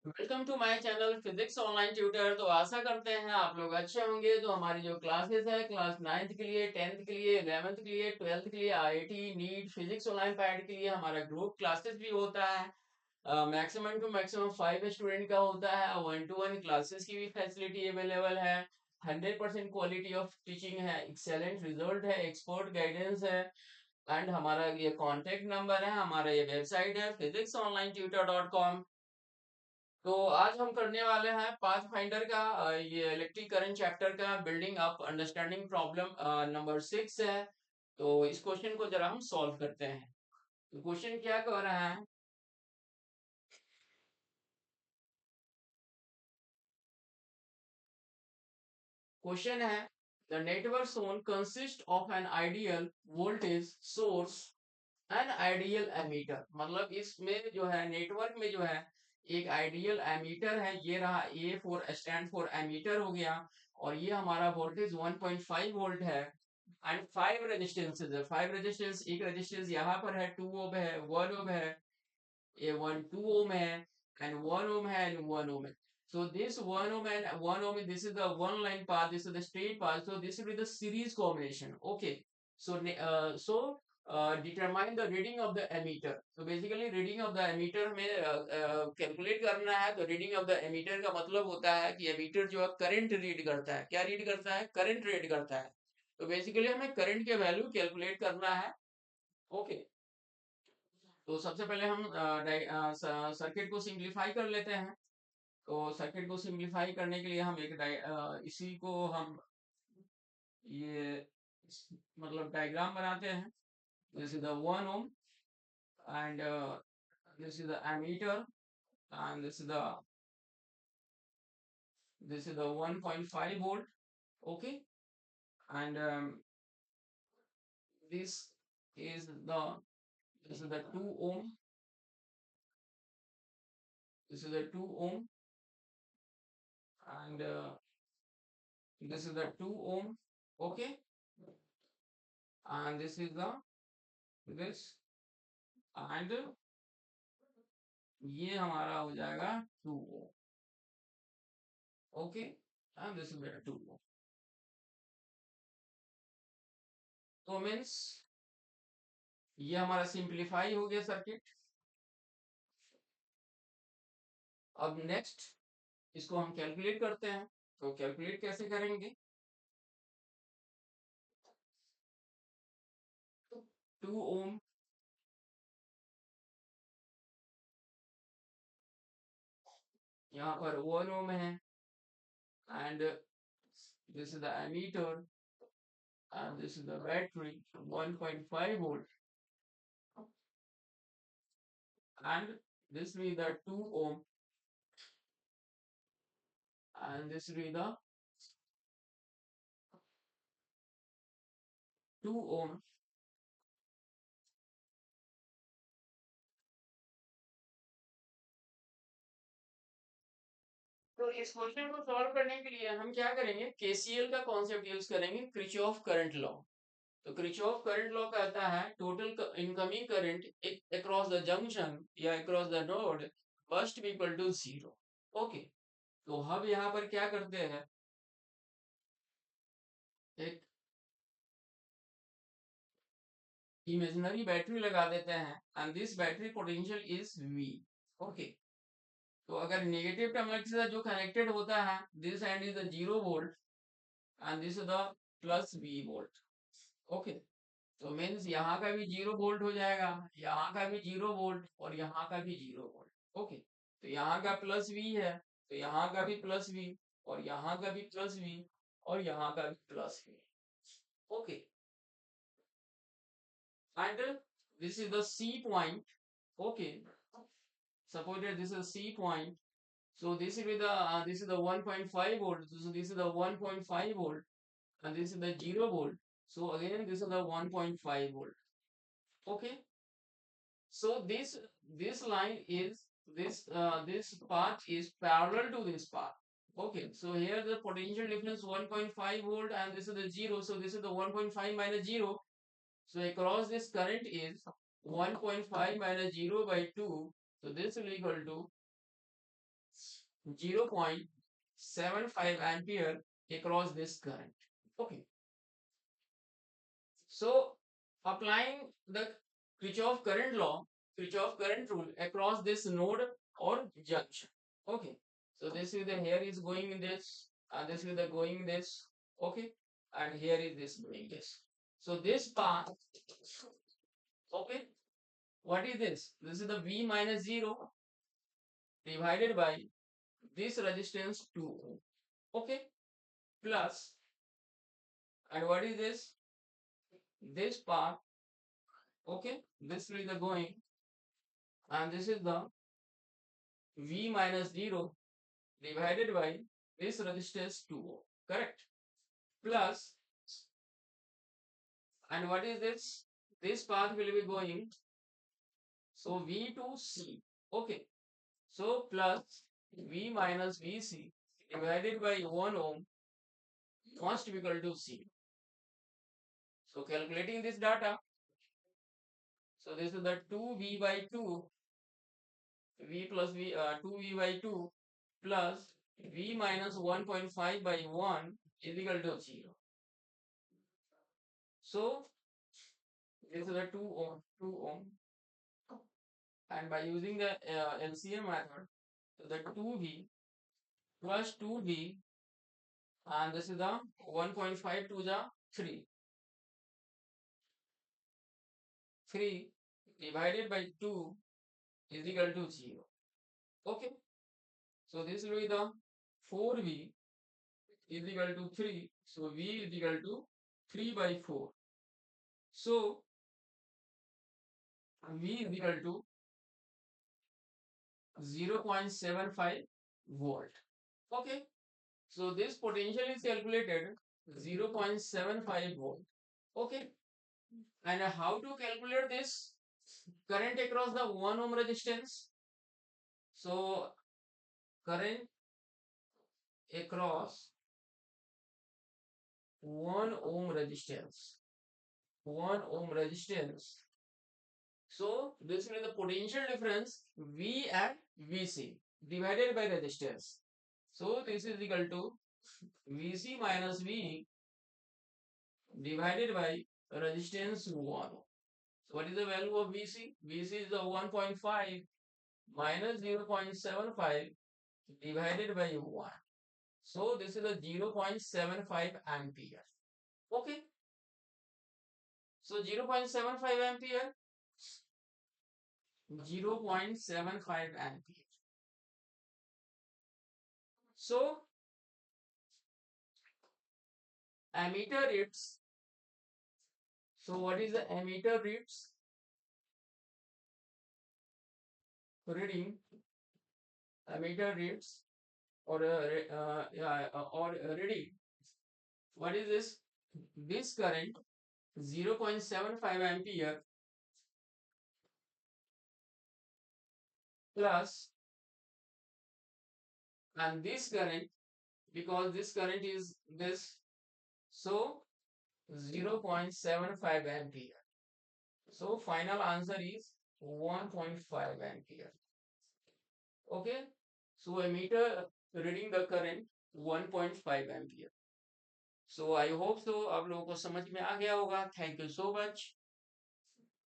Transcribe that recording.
Welcome to my channel physics online tutor. तो आशा करते हैं आप लोग अच्छे होंगे। तो हमारी जो क्लासेस है क्लास 9th के लिए, 10th के लिए, 11th के लिए, 12th के लिए, आईआईटी नीट फिजिक्स ऑनलाइन पैड के लिए हमारा ग्रुप क्लासेस भी होता है। मैक्सिमम टू मैक्सिमम 5 स्टूडेंट का होता है। 1-to-1 क्लासेस की भी फैसिलिटी अवेलेबल है। 100% क्वालिटी ऑफ टीचिंग है, एक्सेलेंट रिजल्ट है, एक्सपर्ट गाइडेंस है। एंड हमारा ये कॉन्टेक्ट नंबर है, हमारा ये वेबसाइट है physicsonlinetutor.com। तो आज हम करने वाले हैं पाथ फाइंडर का ये इलेक्ट्रिक करंट चैप्टर का building up understanding problem number 6 है। तो इस क्वेश्चन को जरा हम सॉल्व करते हैं। तो क्वेश्चन क्या कह रहा है? क्वेश्चन है the network shown consist of an ideal voltage source an ideal ammeter. मतलब इसमें जो है नेटवर्क में जो है एक आइडियल एमीटर है, ये रहा A for stand for ammeter हो गया। और ये हमारा वोल्टेज 1.5 वोल्ट है एंड 5 रेजिस्टेंसेज है। 5 रेजिस्टेंस, एक रेजिस्टेंस यहाँ पर है 2 ओम है, 1 ओम है, ये 2 ohm है and 1 ohm है and 1 ohm है। So this 1 ohm and 1 ohm, this is the one line path, this is the straight path, so this will be the series combination. Okay, so determine the reading of the emitter. So basically reading of the emitter में calculate करना है। तो reading of the emitter का मतलब होता है कि emitter जो है करंट रीड करता है। क्या रीड करता है? करंट रीड करता है। तो बेसिकली हमें करंट के वैल्यू कैलकुलेट करना है। ओके, तो सबसे पहले हम सर्किट को सिंप्लीफाई कर लेते हैं। तो सर्किट को सिंप्लीफाई करने के लिए हम इसी को हम ये मतलब डायग्राम बनाते हैं। This is the 1 ohm and this is the ammeter and this is the 1.5 volt. Okay, and this is the this is the 2 ohm, this is the 2 ohm and this is the 2 ohm. Okay, and this is the this and ये हमारा हो जाएगा 2 ohm। Okay, and this is the 2 ohm। तो means ये हमारा simplify हो गया circuit. अब नेक्स्ट इसको हम कैलकुलेट करते हैं। तो कैलकुलेट कैसे करेंगे? 2 ohm, यहाँ पर 1 ohm है and this is the ammeter and this is the battery 1.5 volt and this will be the 2 ohm and this will be the 2 ohm। तो इस क्वेश्चन को सॉल्व करने के लिए हम क्या करेंगे? केसीएल का कॉन्सेप्ट यूज करेंगे, क्रिचॉफ करंट लॉ। तो क्रिचॉफ करंट लॉ कहता है total incoming current across the junction या across the node must be equal to 0। Okay, तो हम यहाँ पर क्या करते हैं, एक इमेजिनरी बैटरी लगा देते हैं and this battery potential is V. Okay, तो अगर नेगेटिव टर्मिनल के साथ जो कनेक्टेड होता है, this and is the 0 volt and this is the plus V volt. Okay, तो मीन्स यहाँ का भी 0 वोल्ट हो जाएगा, यहाँ का भी 0 वोल्ट और यहाँ का भी 0 वोल्ट। ओके, तो यहाँ का प्लस वी है, तो यहाँ का भी प्लस वी और यहाँ का भी प्लस वी और यहाँ का भी plus V. Okay, and this is the C point. Okay, suppose that this is C point. So this is the 1.5 volt. So this is the 1.5 volt and this is the 0 volt. So again this is the 1.5 volt. Okay. So this line is this path is parallel to this path. Okay. So here the potential difference 1.5 volt and this is the 0. So this is the 1.5 minus 0. So across this current is 1.5 minus 0 by 2. So this will equal to 0.75 ampere across this current. Okay. So applying the Kirchhoff current law, Kirchhoff current rule across this node or junction. Okay. So this is the here is going in this, and this is the going this. Okay. And here is this going this. So this path, okay. What is this? This is the V minus 0 divided by this resistance 2 ohm. Okay. Plus, and what is this? This path, okay. This is the going, and this is the V minus 0 divided by this resistance 2 ohm. Correct? Plus, and what is this? This path will be going, so V to C. Okay. So plus V minus Vc divided by 1 ohm must be equal to C. So calculating this data, so this is the 2V by 2, V plus V, 2V by 2 plus V minus 1.5 by 1 is equal to 0. So this is the 2 ohm, and by using the LCM method, so the 2V plus 2V, and this is the 1.5 to the 3. 3 divided by 2 is equal to 0. Okay. So this will be the 4V is equal to 3. So V is equal to 3 by 4. So V is equal to 0.75 volt. Okay. So this potential is calculated 0.75 volt. Okay. And how to calculate this current across the 1 ohm resistance? So current across 1 ohm resistance. 1 ohm resistance. So this is the potential difference V and Vc divided by resistance. So this is equal to Vc minus V divided by resistance 1. So what is the value of Vc? Vc is the 1.5 minus 0.75 divided by 1. So this is the 0.75 ampere. Okay. So 0.75 ampere, 0.75 ampere. So ammeter reads. So what is the ammeter reads? Reading, ammeter reads, or reading. What is this? This current 0.75 ampere plus, and this current, because this current is this, so 0.75 ampere. So final answer is 1.5 ampere. Okay. So ammeter reading the current 1.5 ampere. So I hope so आप लोगों को समझ में आ गया होगा. Thank you so much.